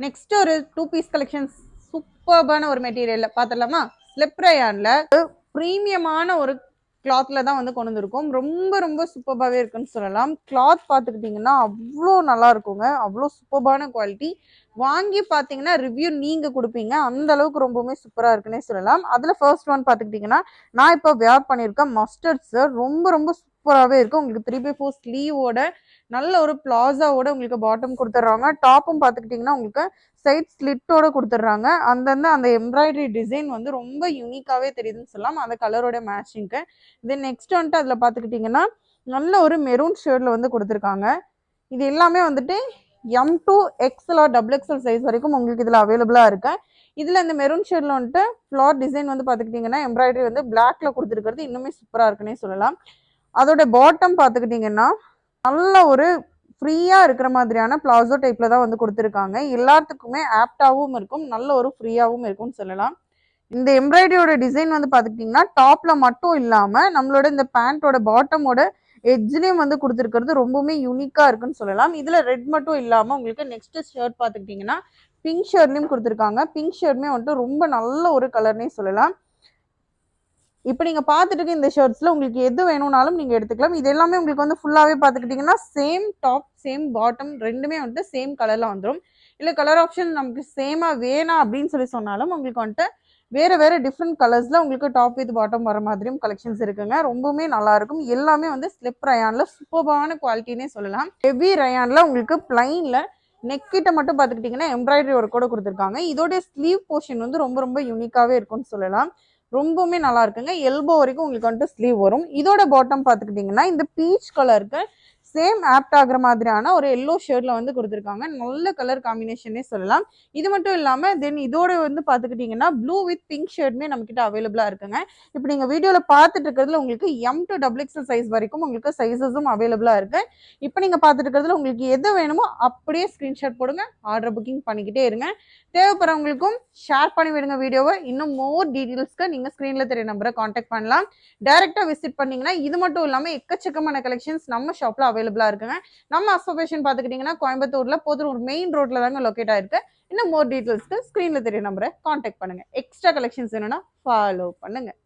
Next ஒரு 2 piece collections சூப்பர்பான ஒரு மெட்டீரியல்ல பாத்துடலாமா? ஸ்லிப் ரயான்ல பிரீமியமான ஒரு கிளாத்ல தான் வந்து கொண்டு வந்திருக்கோம். ரொம்ப ரொம்ப சூப்பர்பாவே இருக்குன்னு சொல்லலாம். கிளாத் பார்த்துக்கிட்டிங்கன்னா அவ்வளோ நல்லா இருக்குங்க. அவ்வளோ சூப்பர்பான குவாலிட்டி. வாங்கி பார்த்தீங்கன்னா ரிவ்யூ நீங்க குடுப்பீங்க. அந்த அளவுக்கு ரொம்பவுமே சூப்பரா இருக்குன்னே சொல்லலாம். அதுல ஃபர்ஸ்ட் ஒன் பார்த்துக்கிட்டிங்கன்னா, நான் இப்போ வியர் பண்ணியிருக்கேன் மஸ்டர்ட் சார். ரொம்ப ரொம்ப சூப்பராவே இருக்கு. உங்களுக்கு 3/4 ஸ்லீவோட நல்ல ஒரு பிளாசாவோட உங்களுக்கு பாட்டம் குடுத்துடுறாங்க. டாப்பும் பார்த்துக்கிட்டிங்கன்னா உங்களுக்கு சைட் ஸ்லிட்டோட குடுத்துடுறாங்க. அந்தந்த அந்த எம்ப்ராய்டரி டிசைன் வந்து ரொம்ப யூனிக்காவே தெரியுதுன்னு சொல்லலாம். அந்த கலரோட மேட்சிங்க்கு. தென் நெக்ஸ்ட் வந்துட்டு அதில் பார்த்துக்கிட்டிங்கன்னா நல்ல ஒரு மெரூன் ஷேடில் வந்து கொடுத்துருக்காங்க. இது எல்லாமே வந்துட்டு M to XL or double XL size வரைக்கும் உங்களுக்கு இதில் அவைலபிளாக இருக்கு. இதில் இந்த மெரூன் ஷேடில் வந்துட்டு ஃப்ளார் டிசைன் வந்து பார்த்துக்கிட்டிங்கன்னா எம்ப்ராய்டரி வந்து பிளாக்ல கொடுத்துருக்கிறது இன்னுமே சூப்பராக இருக்குன்னே சொல்லலாம். அதோட பாட்டம் பார்த்துக்கிட்டிங்கன்னா நல்ல ஒரு ஃப்ரீயாக இருக்கிற மாதிரியான பிளாசோ டைப்பில் தான் வந்து கொடுத்துருக்காங்க. எல்லாத்துக்குமே ஆப்டாகவும் இருக்கும், நல்ல ஒரு ஃப்ரீயாகவும் இருக்கும்னு சொல்லலாம். இந்த எம்ப்ராய்டரியோட டிசைன் வந்து பார்த்துக்கிட்டிங்கன்னா டாப்பில் மட்டும் இல்லாமல் நம்மளோட இந்த பேண்ட்டோட பாட்டமோட எட்ஜ்லேயும் வந்து கொடுத்துருக்கிறது ரொம்பவுமே யூனிக்காக இருக்குன்னு சொல்லலாம். இதில் ரெட் மட்டும் இல்லாமல் உங்களுக்கு நெக்ஸ்ட் ஷர்ட் பார்த்துக்கிட்டிங்கன்னா பிங்க் ஷர்ட்லேயும் கொடுத்துருக்காங்க. பிங்க் ஷர்ட்மே வந்துட்டு ரொம்ப நல்ல ஒரு கலர்னே சொல்லலாம். இப்போ நீங்க பார்த்துட்டு இருக்க இந்த ஷர்ட்ஸ்ல உங்களுக்கு எது வேணும்னாலும் நீங்க எடுத்துக்கலாம். இது எல்லாமே உங்களுக்கு வந்து ஃபுல்லாவே பார்த்துக்கிட்டிங்கன்னா சேம் டாப் சேம் பாட்டம் ரெண்டுமே வந்துட்டு சேம் கலர்ல வந்துடும். இல்லை கலர் ஆப்ஷன் நமக்கு சேமா வேணாம் அப்படின்னு சொன்னாலும் உங்களுக்கு வந்துட்டு வேற வேற டிஃப்ரெண்ட் கலர்ஸ்ல உங்களுக்கு டாப் வித் பாட்டம் வர மாதிரியும் கலெக்ஷன்ஸ் இருக்குங்க. ரொம்பவுமே நல்லா இருக்கும். எல்லாமே வந்து ஸ்லிப் ரயான்ல சூப்பர்பான குவாலிட்டினே சொல்லலாம். ஹெவி ரயான்ல உங்களுக்கு பிளைன்ல நெக் கிட்ட மட்டும் பார்த்துக்கிட்டிங்கன்னா எம்ப்ராய்டரி ஒர்க் கூட கொடுத்துருக்காங்க. இதோட ஸ்லீவ் போர்ஷன் வந்து ரொம்ப ரொம்ப யூனிக்காவே இருக்கும்னு சொல்லலாம். ரொம்பவுமே நல்லா இருக்குங்க. எல்போ வரைக்கும் உங்களுக்கு வந்துட்டு ஸ்லீவ் வரும். இதோட பாட்டம் பார்த்துக்கிட்டிங்கன்னா இந்த பீச் கலருக்கு சேம் ஆப்ட் ஆகிற மாதிரியான ஒரு எல்லோ ஷேட்ல வந்து கொடுத்துருக்காங்க. நல்ல கலர் காம்பினேஷனே சொல்லலாம். இது மட்டும் இல்லாமல் தென் இதோட வந்து பார்த்துக்கிட்டிங்கன்னா ப்ளூ வித் பிங்க் ஷேட்மே நம்மக்கிட்ட அவைலபிளாக இருக்குங்க. இப்போ நீங்கள் வீடியோவில் பார்த்துட்டு இருக்கிறதுல உங்களுக்கு M to double XL size வரைக்கும் உங்களுக்கு சைஸஸும் அவைலபிளாக இருக்குது. இப்போ நீங்கள் பார்த்துட்டு இருக்கிறதுல உங்களுக்கு எது வேணுமோ அப்படியே ஸ்க்ரீன்ஷாட் போடுங்க, ஆர்டர் புக்கிங் பண்ணிக்கிட்டே இருங்க. தேவைப்படுறவங்களுக்கும் ஷேர் பண்ணி விடுங்க வீடியோவை. இன்னும் மோர் டீட்டெயில்ஸ்க்கு நீங்கள் ஸ்க்ரீனில் தெரிய நம்பரை காண்டாக்ட் பண்ணலாம். டைரெக்டாக விசிட் பண்ணிங்கன்னா இது மட்டும் இல்லாமல் எக்கச்சக்கமான கலெக்ஷன்ஸ் நம்ம ஷாப்பில் அவைலபிளாக இருக்குங்க. நம்ம அசோசியேஷன் பார்த்துக்கிட்டிங்கன்னா கோயம்புத்தூரில் போத்தூர் மெயின் ரோட்டில் தாங்க லொக்கேட் ஆயிருக்கு. இன்னும் மோர் டீட்டெயில்ஸ்க்கு ஸ்க்ரீனில் தெரிய நம்பரை காண்டாக்ட் பண்ணுங்கள். எக்ஸ்ட்ரா கலெக்ஷன்ஸ் வேணும்னா ஃபாலோ பண்ணுங்கள்.